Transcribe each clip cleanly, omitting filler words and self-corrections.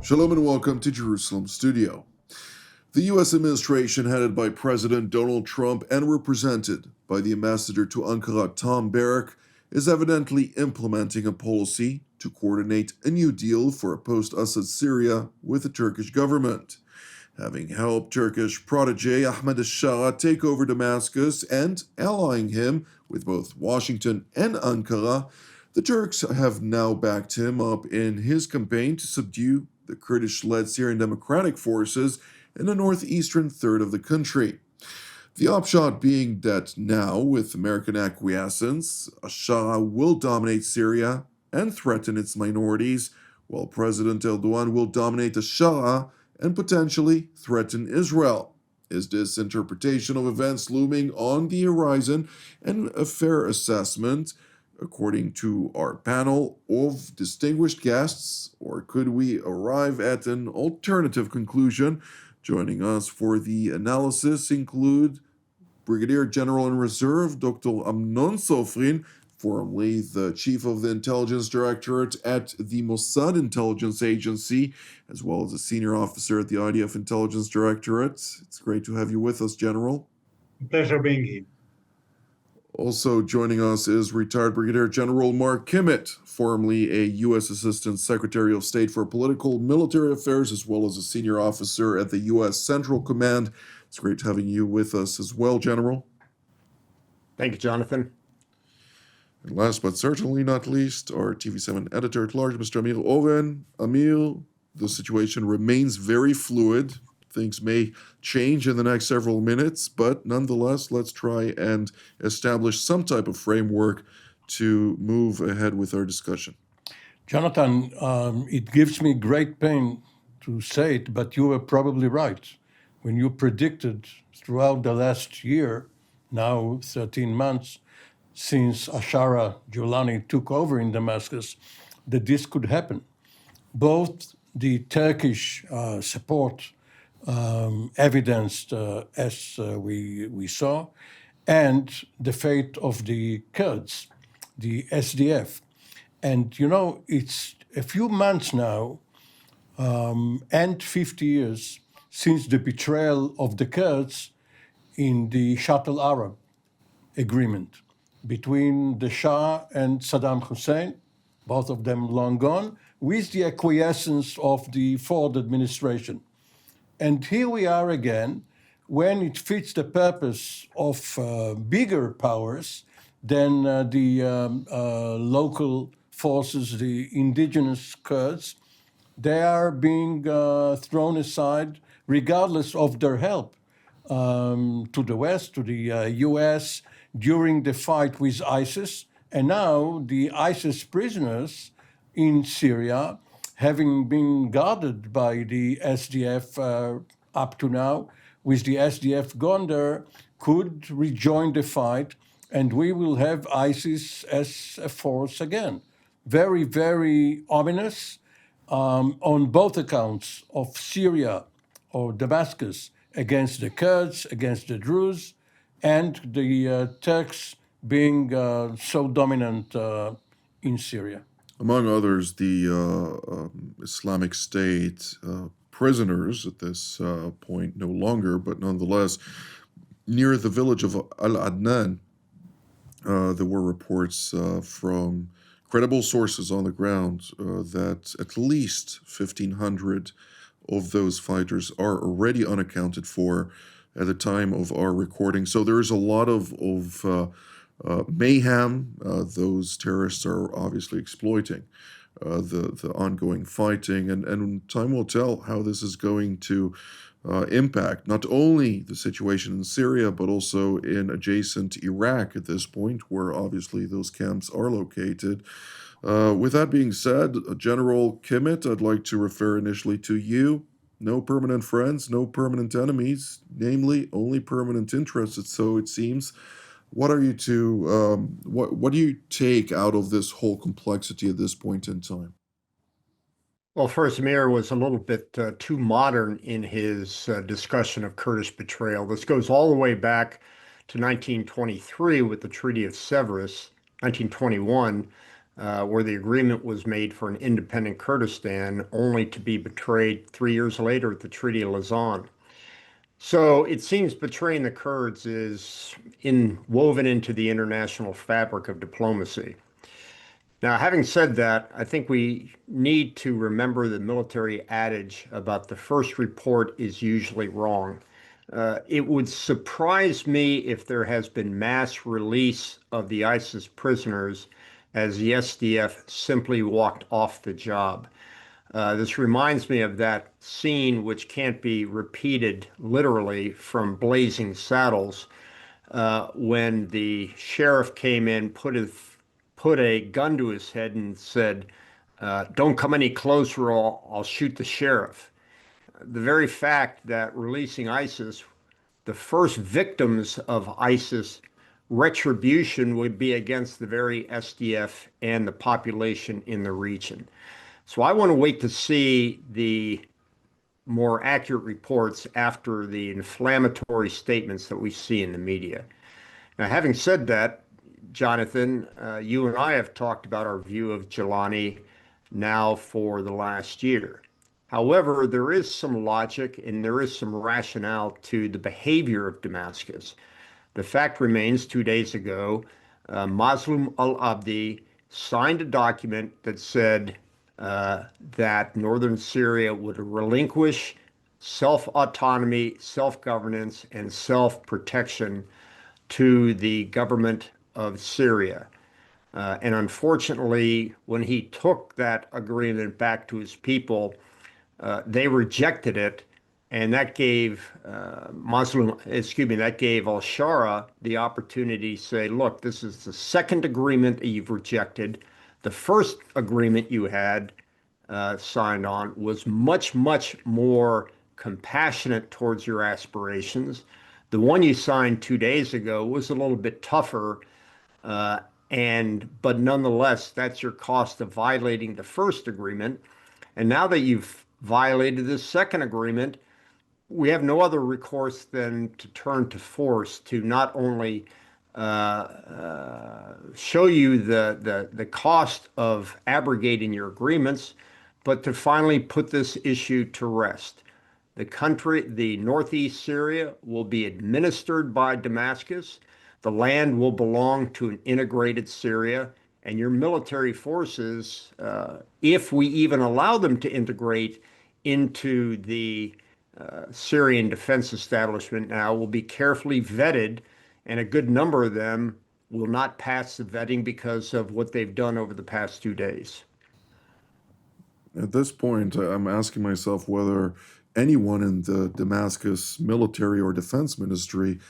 Shalom and welcome to Jerusalem Studio. The U.S. administration, headed by President Donald Trump and represented by the ambassador to Ankara Tom Barrack, is evidently implementing a policy to coordinate a new deal for a post-Assad Syria with the Turkish government. Having helped Turkish protege Ahmad a-Shara take over Damascus and allying him with both Washington and Ankara, the Turks have now backed him up in his campaign to subdue the Kurdish-led Syrian Democratic Forces in the northeastern third of the country. The upshot being that now, with American acquiescence, a-Shara will dominate Syria and threaten its minorities, while President Erdogan will dominate a-Shara and potentially threaten Israel. Is this interpretation of events looming on the horizon and a fair assessment, according to our panel of distinguished guests, or could we arrive at an alternative conclusion? Joining us for the analysis include Brigadier General in Reserve Dr. Amnon Sofrin, formerly the Chief of the Intelligence Directorate at the Mossad Intelligence Agency, as well as a Senior Officer at the IDF Intelligence Directorate. It's great to have you with us, General. Pleasure being here. Also joining us is retired Brigadier General Mark Kimmett, formerly a U.S. Assistant Secretary of State for Political Military Affairs, as well as a senior officer at the U.S. Central Command. It's great having you with us as well, General. Thank you, Jonathan. And last but certainly not least, our TV7 editor-at-large, Mr. Amir Oren. Amir, the situation remains very fluid. Things may change in the next several minutes, but nonetheless, let's try and establish some type of framework to move ahead with our discussion. Jonathan, it gives me great pain to say it, but you were probably right when you predicted throughout the last year, now 13 months, since a-Shara Giuliani took over in Damascus, that this could happen. Both the Turkish support evidenced as we saw, and the fate of the Kurds, the SDF. And you know, it's a few months now and 50 years since the betrayal of the Kurds in the Shatt al-Arab agreement between the Shah and Saddam Hussein, both of them long gone, with the acquiescence of the Ford administration. And here we are again, when it fits the purpose of bigger powers than the local forces, the indigenous Kurds. They are being thrown aside regardless of their help to the West, to the US, during the fight with ISIS. And now the ISIS prisoners in Syria, having been guarded by the SDF up to now, with the SDF gone there, could rejoin the fight, and we will have ISIS as a force again. Very, very ominous on both accounts of Syria or Damascus against the Kurds, against the Druze, and the Turks being so dominant in Syria. Among others, the Islamic State prisoners at this point no longer, but nonetheless, near the village of Al-Adnan, there were reports from credible sources on the ground that at least 1,500 of those fighters are already unaccounted for at the time of our recording. So there is a lot of mayhem. Those terrorists are obviously exploiting the ongoing fighting, and time will tell how this is going to impact not only the situation in Syria, but also in adjacent Iraq at this point, where obviously those camps are located. With that being said, General Kimmett, I'd like to refer initially to you. No permanent friends, no permanent enemies, namely only permanent interests, so it seems. What are you to what do you take out of this whole complexity at this point in time? Well, first, Amir was a little bit too modern in his discussion of Kurdish betrayal. This goes all the way back to 1923 with the Treaty of Severus, 1921, where the agreement was made for an independent Kurdistan, only to be betrayed 3 years later at the Treaty of Lausanne. So it seems betraying the Kurds is woven into the international fabric of diplomacy. Now, having said that, I think we need to remember the military adage about the first report is usually wrong. It would surprise me if there has been mass release of the ISIS prisoners as the SDF simply walked off the job. This reminds me of that scene, which can't be repeated literally, from Blazing Saddles, when the sheriff came in, put a gun to his head and said, "Don't come any closer or I'll shoot the sheriff." The very fact that releasing ISIS, the first victims of ISIS retribution would be against the very SDF and the population in the region. So I want to wait to see the more accurate reports after the inflammatory statements that we see in the media. Now, having said that, Jonathan, you and I have talked about our view of Jelani now for the last year. However, there is some logic and there is some rationale to the behavior of Damascus. The fact remains, 2 days ago, Mazloum al-Abdi signed a document that said that northern Syria would relinquish self-autonomy, self-governance, and self-protection to the government of Syria. And unfortunately, when he took that agreement back to his people, they rejected it, and that gave that gave a-Shara the opportunity to say, look, this is the second agreement that you've rejected. The first agreement you had signed on was much, much more compassionate towards your aspirations. The one you signed 2 days ago was a little bit tougher, but nonetheless, that's your cost of violating the first agreement. And now that you've violated this second agreement, we have no other recourse than to turn to force to not only show you the cost of abrogating your agreements, but to finally put this issue to rest. The northeast Syria will be administered by Damascus. The land will belong to an integrated Syria, and your military forces, if we even allow them to integrate into the Syrian defense establishment now, will be carefully vetted, and a good number of them will not pass the vetting because of what they've done over the past 2 days. At this point, I'm asking myself whether anyone in the Damascus military or defense ministry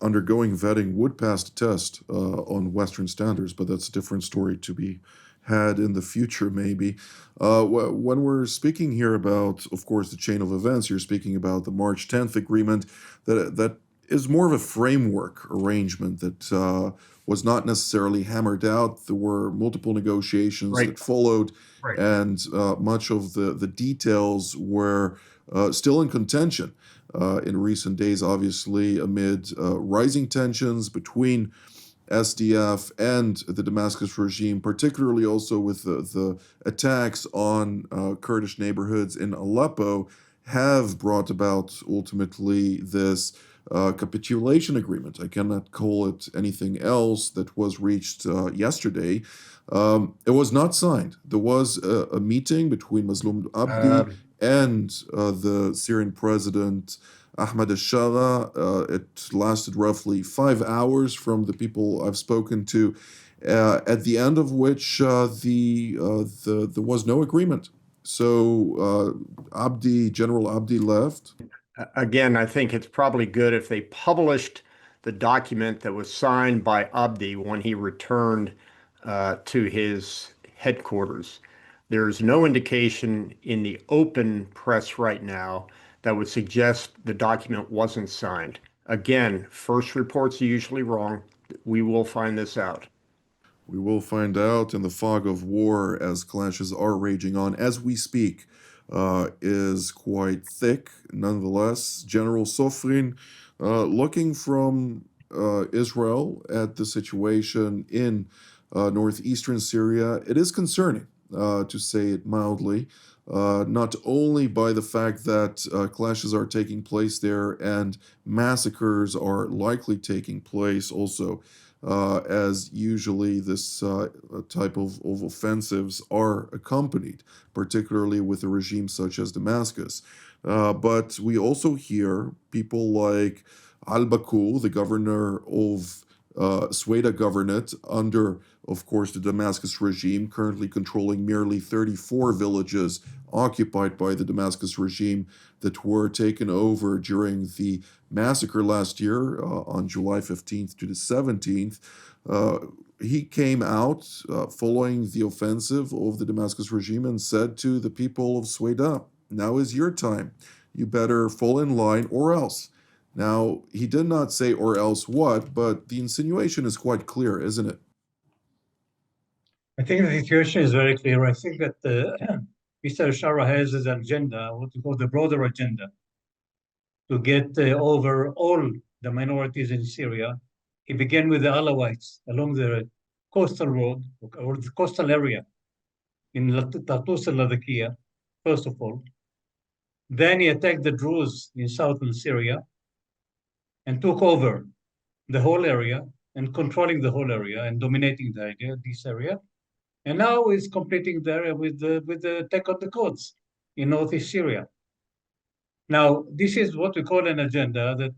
undergoing vetting would pass the test on Western standards, but that's a different story to be had in the future, maybe. When we're speaking here about, of course, the chain of events, you're speaking about the March 10th agreement that is more of a framework arrangement that was not necessarily hammered out. There were multiple negotiations that followed, and much of the details were still in contention in recent days, obviously, amid rising tensions between SDF and the Damascus regime, particularly also with the attacks on Kurdish neighborhoods in Aleppo, have brought about ultimately this capitulation agreement. I cannot call it anything else, that was reached yesterday. It was not signed. There was a meeting between Mazloum Abdi and the Syrian president Ahmad, a-Shara. It lasted roughly 5 hours from the people I've spoken to, at the end of which there was no agreement. So General Abdi left. Again, I think it's probably good if they published the document that was signed by Abdi when he returned to his headquarters. There's no indication in the open press right now that would suggest the document wasn't signed. Again, first reports are usually wrong. We will find this out. We will find out, and the fog of war, as clashes are raging on as we speak, is quite thick. Nonetheless, General Sofrin, looking from Israel at the situation in northeastern Syria, it is concerning, to say it mildly, not only by the fact that clashes are taking place there and massacres are likely taking place also, as usually this type of offensives are accompanied, particularly with a regime such as Damascus. But we also hear people like al-Baku, the governor of Sweda Governorate, under, of course, the Damascus regime, currently controlling merely 34 villages occupied by the Damascus regime that were taken over during the massacre last year on July 15th to the 17th. He came out following the offensive of the Damascus regime and said to the people of Sweda, now is your time. You better fall in line or else. Now, he did not say or else what, but the insinuation is quite clear, isn't it? I think the situation is very clear. I think that Mr. a-Shara has his agenda, what we call the broader agenda, to get over all the minorities in Syria. He began with the Alawites along the coastal road or the coastal area in Tartus al-Latakia, first of all. Then he attacked the Druze in southern Syria and took over the whole area and controlling the whole area and dominating this area. And now he's completing the area with the attack on the Kurds in northeast Syria. Now, this is what we call an agenda that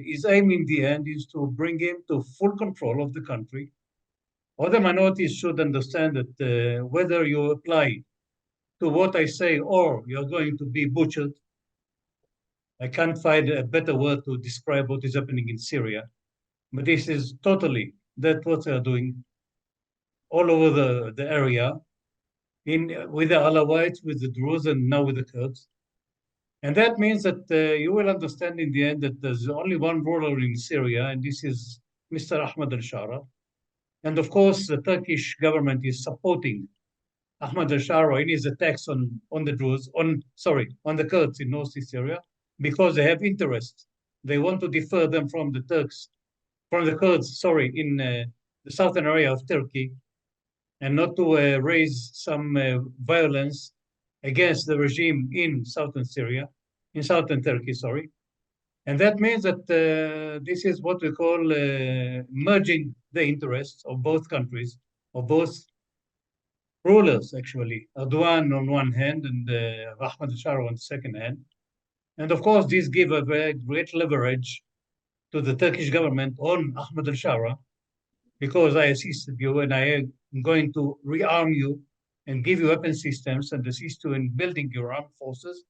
his aim in the end is to bring him to full control of the country. Other minorities should understand that whether you apply to what I say or you're going to be butchered, I can't find a better word to describe what is happening in Syria. But this is totally that's what they're doing all over the area, with the Alawites, with the Druze, and now with the Kurds. And that means that you will understand in the end that there's only one ruler in Syria, and this is Mr. Ahmad al-Shara. And of course, the Turkish government is supporting Ahmad al-Shara in his attacks on the Druze, on the Kurds in northeast Syria, because they have interest. They want to defer them from the Kurds, in the southern area of Turkey, and not to raise some violence against the regime in southern Turkey, And that means that this is what we call merging the interests of both countries, of both rulers, actually. Erdogan on one hand and Ahmad al-Shara on the second hand. And of course, this gives a very great leverage to the Turkish government on Ahmad al-Shara, because I assisted you and I am going to rearm you and give you weapon systems and assist you in building your armed forces.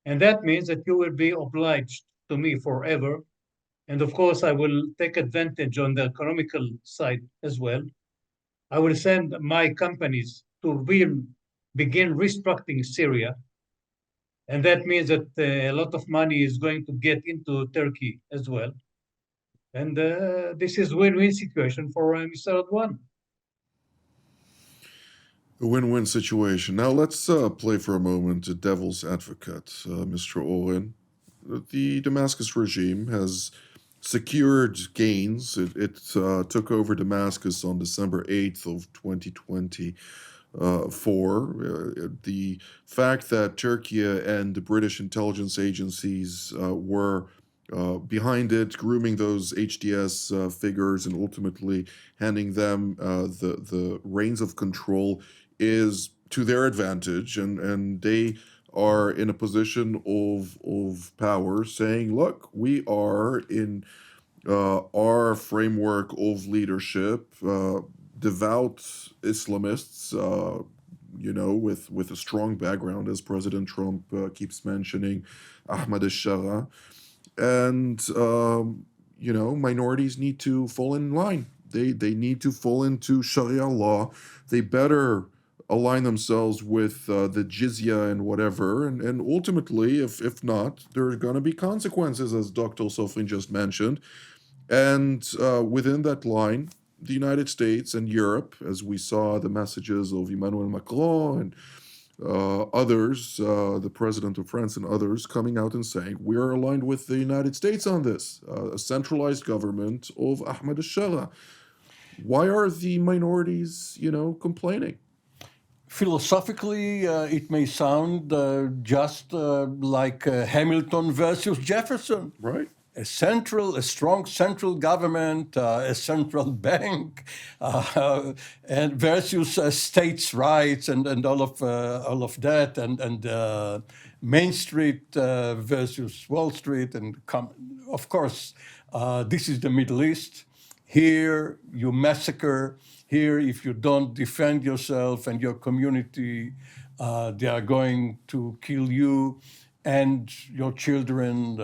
And that means that you will be obliged to me forever. And of course, I will take advantage on the economical side as well. I will send my companies to begin restructuring Syria. And that means that a lot of money is going to get into Turkey as well. And this is a win-win situation for Mr. Erdogan. A win-win situation. Now let's play for a moment a devil's advocate, Mr. Oren. The Damascus regime has secured gains. It took over Damascus on December 8th of 2020. The fact that Turkey and the British intelligence agencies were behind it, grooming those HDS figures and ultimately handing them the reins of control is to their advantage, and they are in a position of power, saying, look, we are in our framework of leadership, devout Islamists, with a strong background, as President Trump keeps mentioning, Ahmad al-Shara. And, minorities need to fall in line. They need to fall into Sharia law. They better align themselves with the jizya and whatever. And ultimately, if not, there are going to be consequences, as Dr. Sofrin just mentioned. And within that line, the United States and Europe, as we saw the messages of Emmanuel Macron and others, the president of France and others, coming out and saying, we are aligned with the United States on this, a centralized government of Ahmad al-Shara. Why are the minorities, complaining? Philosophically, it may sound just like Hamilton versus Jefferson. Right. A strong central government, a central bank, and versus states' rights and all of that, and Main Street versus Wall Street, and of course, this is the Middle East. Here you massacre. Here, if you don't defend yourself and your community, they are going to kill you and your children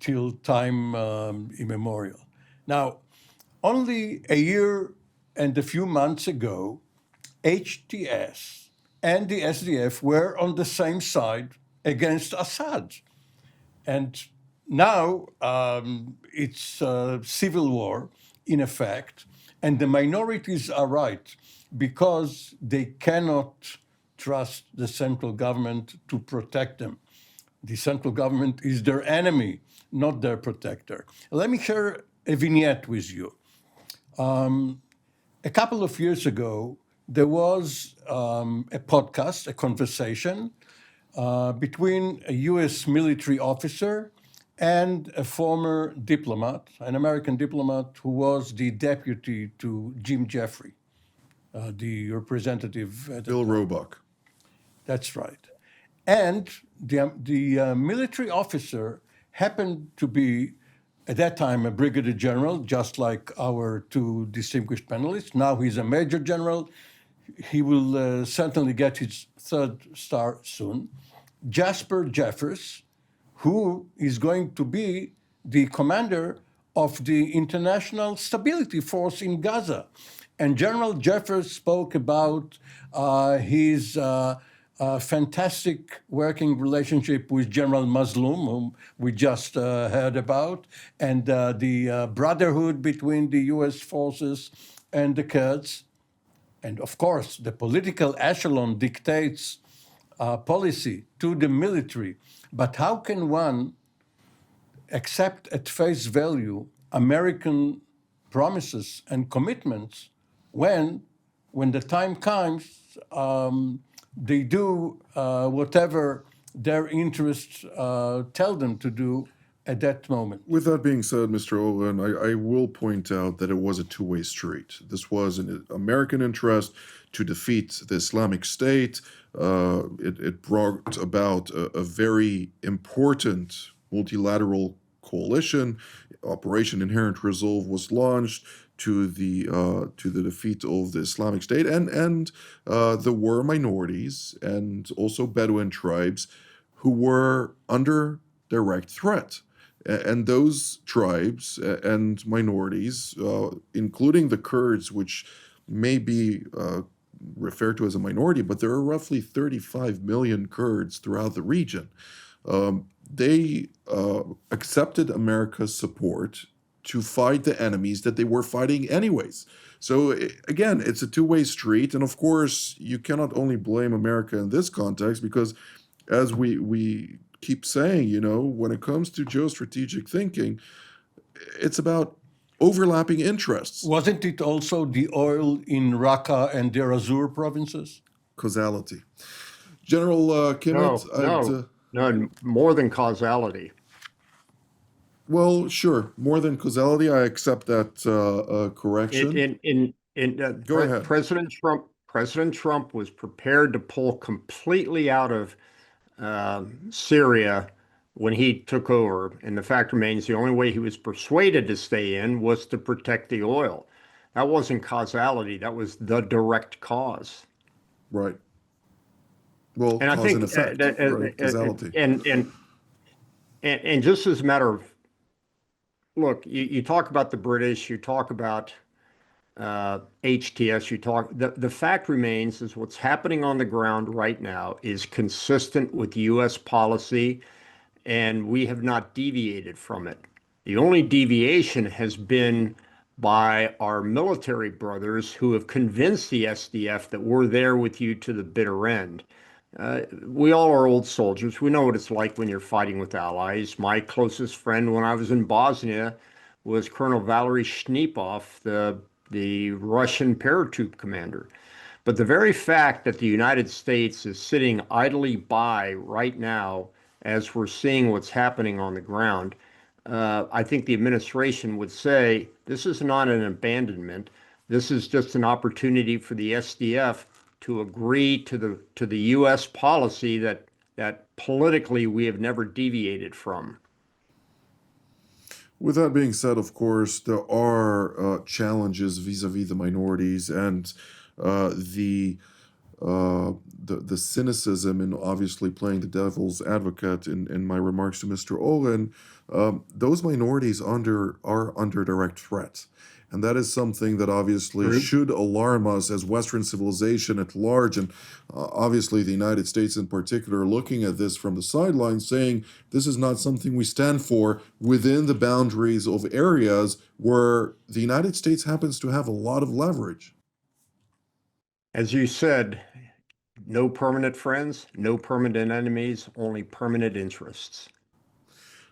till time immemorial. Now, only a year and a few months ago, HTS and the SDF were on the same side against Assad. And now it's a civil war, in effect, and the minorities are right because they cannot trust the central government to protect them. The central government is their enemy, not their protector. Let me share a vignette with you. A couple of years ago, there was a podcast, a conversation between a US military officer and a former diplomat, an American diplomat who was the deputy to Jim Jeffrey, the representative. Bill Roebuck. That's right. And the military officer happened to be, at that time, a brigadier general, just like our two distinguished panelists. Now he's a major general. He will certainly get his third star soon. Jasper Jeffers, who is going to be the commander of the International Stability Force in Gaza. And General Jeffers spoke about his fantastic working relationship with General Mazloum, whom we just heard about, and the brotherhood between the US forces and the Kurds. And of course, the political echelon dictates policy to the military. But how can one accept at face value American promises and commitments when the time comes, they do whatever their interests tell them to do at that moment? With that being said, Mr. Owen, I will point out that it was a two-way street. This was an American interest to defeat the Islamic State. It brought about a very important multilateral coalition. Operation Inherent Resolve was launched to the defeat of the Islamic State, and there were minorities and also Bedouin tribes who were under direct threat. And those tribes and minorities, including the Kurds, which may be referred to as a minority, but there are roughly 35 million Kurds throughout the region. They accepted America's support to fight the enemies that they were fighting anyways. So again, it's a two-way street. And of course, you cannot only blame America in this context, because as we keep saying, when it comes to geostrategic thinking, it's about overlapping interests. Wasn't it also the oil in Raqqa and Deir Azur provinces? Causality. General Kimmett? No, more than causality. Well, sure, more than causality. I accept that correction. Go ahead. President Trump was prepared to pull completely out of Syria when he took over, and the fact remains the only way he was persuaded to stay in was to protect the oil. That wasn't causality, that was the direct cause. Right. Well, and cause I think and effect, right, causality. And just as a matter of, look, you talk about the British, you talk about HTS, the fact remains is what's happening on the ground right now is consistent with US policy, and we have not deviated from it. The only deviation has been by our military brothers who have convinced the SDF that we're there with you to the bitter end. We all are old soldiers. We know what it's like when you're fighting with allies. My closest friend when I was in Bosnia was Colonel Valery Shnipov, the Russian paratroop commander. But the very fact that the United States is sitting idly by right now as we're seeing what's happening on the ground, I think the administration would say this is not an abandonment. This is just an opportunity for the SDF to agree to the U.S. policy that politically we have never deviated from. With that being said, of course, there are challenges vis-a-vis the minorities and the cynicism and obviously playing the devil's advocate in my remarks to Mr. Olin. Those minorities are under direct threat. And that is something that obviously should alarm us as Western civilization at large, and obviously the United States in particular, looking at this from the sidelines, saying this is not something we stand for within the boundaries of areas where the United States happens to have a lot of leverage. As you said, no permanent friends, no permanent enemies, only permanent interests.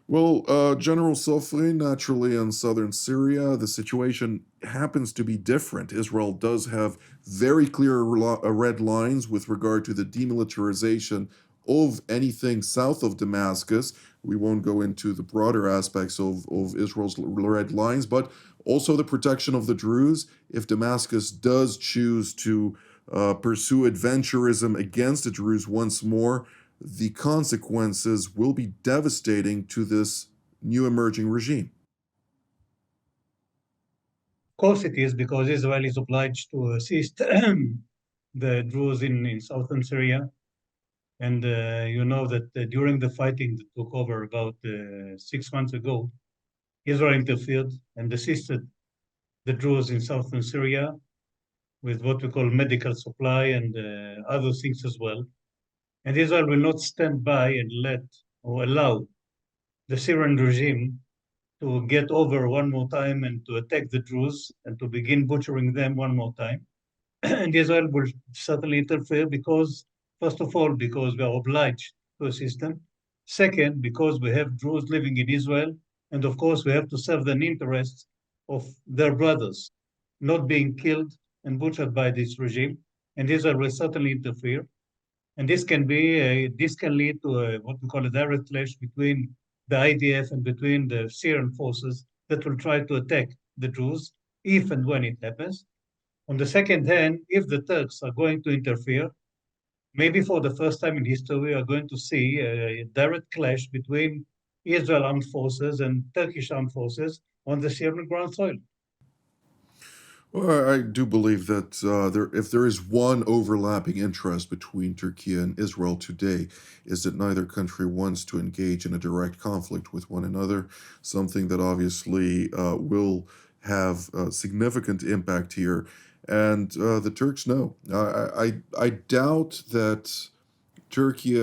Well, General Sofri, naturally in southern Syria, the situation happens to be different. Israel does have very clear red lines with regard to the demilitarization of anything south of Damascus. We won't go into the broader aspects of Israel's red lines, but also the protection of the Druze. If Damascus does choose to pursue adventurism against the Druze once more, the consequences will be devastating to this new emerging regime. Of course it is, because Israel is obliged to assist the Druze in southern Syria. And you know that during the fighting that took over about 6 months ago, Israel interfered and assisted the Druze in southern Syria with what we call medical supply and other things as well. And Israel will not stand by and let or allow the Syrian regime to get over one more time and to attack the Druze and to begin butchering them one more time. And Israel will certainly interfere because, first of all, because we are obliged to assist them. Second, because we have Druze living in Israel. And of course, we have to serve the interests of their brothers not being killed and butchered by this regime. And Israel will certainly interfere. And this can lead to what we call a direct clash between the IDF and between the Syrian forces that will try to attack the Druze, if and when it happens. On the second hand, if the Turks are going to interfere, maybe for the first time in history, we are going to see a direct clash between Israel armed forces and Turkish armed forces on the Syrian ground soil. Well, I do believe that if there is one overlapping interest between Turkey and Israel today, is that neither country wants to engage in a direct conflict with one another, something that obviously will have a significant impact here. And the Turks know. I doubt that Turkey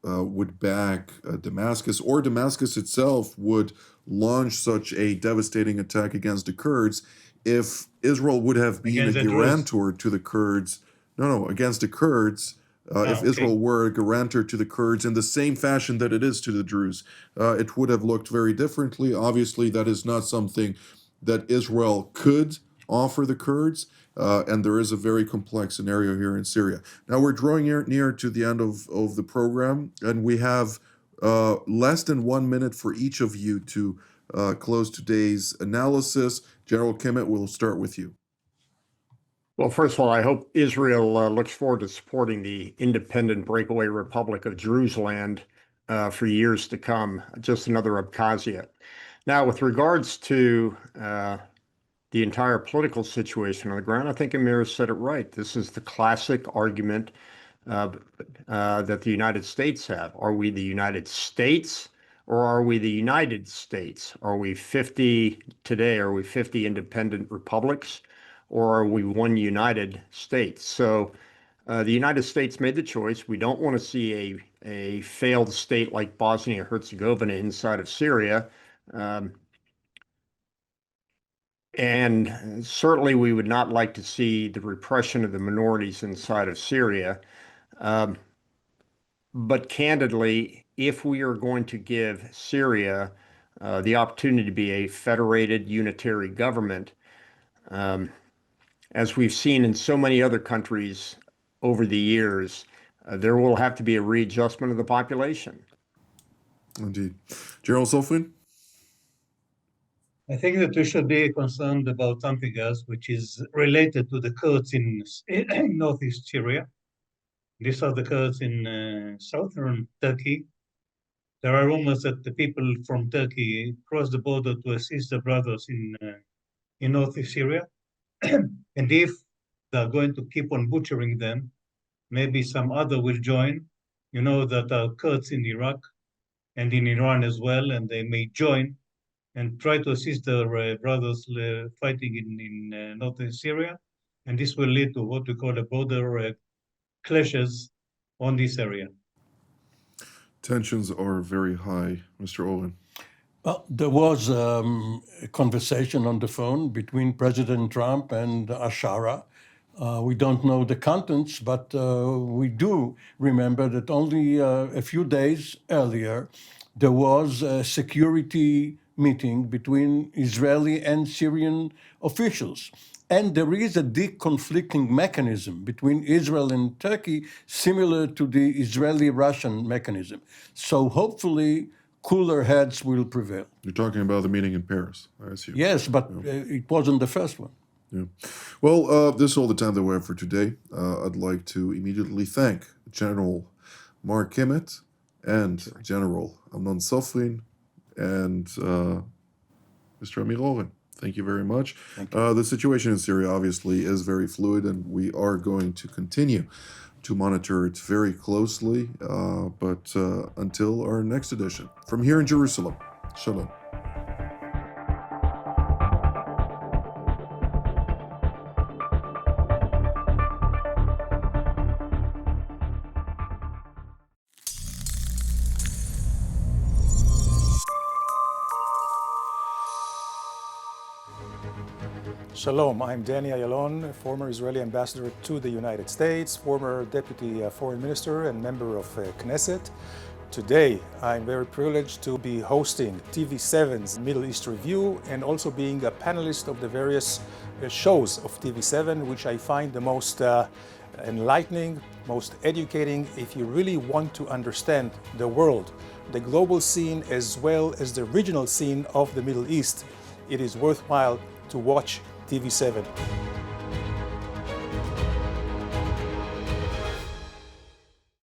would back Damascus, or Damascus itself would launch such a devastating attack against the Kurds if Israel would have been a guarantor to the Kurds. No, against the Kurds. If Israel were a guarantor to the Kurds in the same fashion that it is to the Druze, it would have looked very differently. Obviously, that is not something that Israel could offer the Kurds, and there is a very complex scenario here in Syria. Now, we're drawing near to the end of the program, and we have less than 1 minute for each of you to close today's analysis. General Kimmett, we'll start with you. Well, first of all, I hope Israel looks forward to supporting the independent breakaway Republic of Jerusalem for years to come, just another Abkhazia. Now, with regards to the entire political situation on the ground, I think Amir said it right. This is the classic argument that the United States have. Are we the United States, or are we the United States? Are we 50 today? Are we 50 independent republics, or are we one United States? So the United States made the choice. We don't want to see a failed state like Bosnia-Herzegovina inside of Syria. And certainly we would not like to see the repression of the minorities inside of Syria. But candidly, if we are going to give Syria the opportunity to be a federated unitary government. As we've seen in so many other countries over the years, there will have to be a readjustment of the population. Indeed. General Sofin? I think that we should be concerned about something else, which is related to the Kurds in northeast Syria. These are the Kurds in southern Turkey. There are rumors that the people from Turkey crossed the border to assist their brothers in northeast Syria. And if they're going to keep on butchering them, maybe some other will join. You know that there are Kurds in Iraq and in Iran as well, and they may join and try to assist their brothers fighting in northern Syria. And this will lead to what we call a border clashes on this area. Tensions are very high, Mr. Oren. Well, there was a conversation on the phone between President Trump and a-Shara. We don't know the contents, but we do remember that only a few days earlier, there was a security meeting between Israeli and Syrian officials. And there is a deconflicting mechanism between Israel and Turkey, similar to the Israeli-Russian mechanism. So hopefully, cooler heads will prevail. You're talking about the meeting in Paris, I assume. Yes, but it wasn't the first one. Yeah. Well, this is all the time that we have for today. I'd like to immediately thank General Mark Kimmitt and General Amnon Sofrin and Mr. Amir Oren. Thank you very much. The situation in Syria obviously is very fluid, and we are going to continue to monitor it very closely. But until our next edition, from here in Jerusalem, Shalom. Shalom, I'm Danny Ayalon, former Israeli ambassador to the United States, former deputy foreign minister and member of Knesset. Today, I'm very privileged to be hosting TV7's Middle East Review and also being a panelist of the various shows of TV7, which I find the most enlightening, most educating if you really want to understand the world, the global scene as well as the regional scene of the Middle East. It is worthwhile to watch TV7.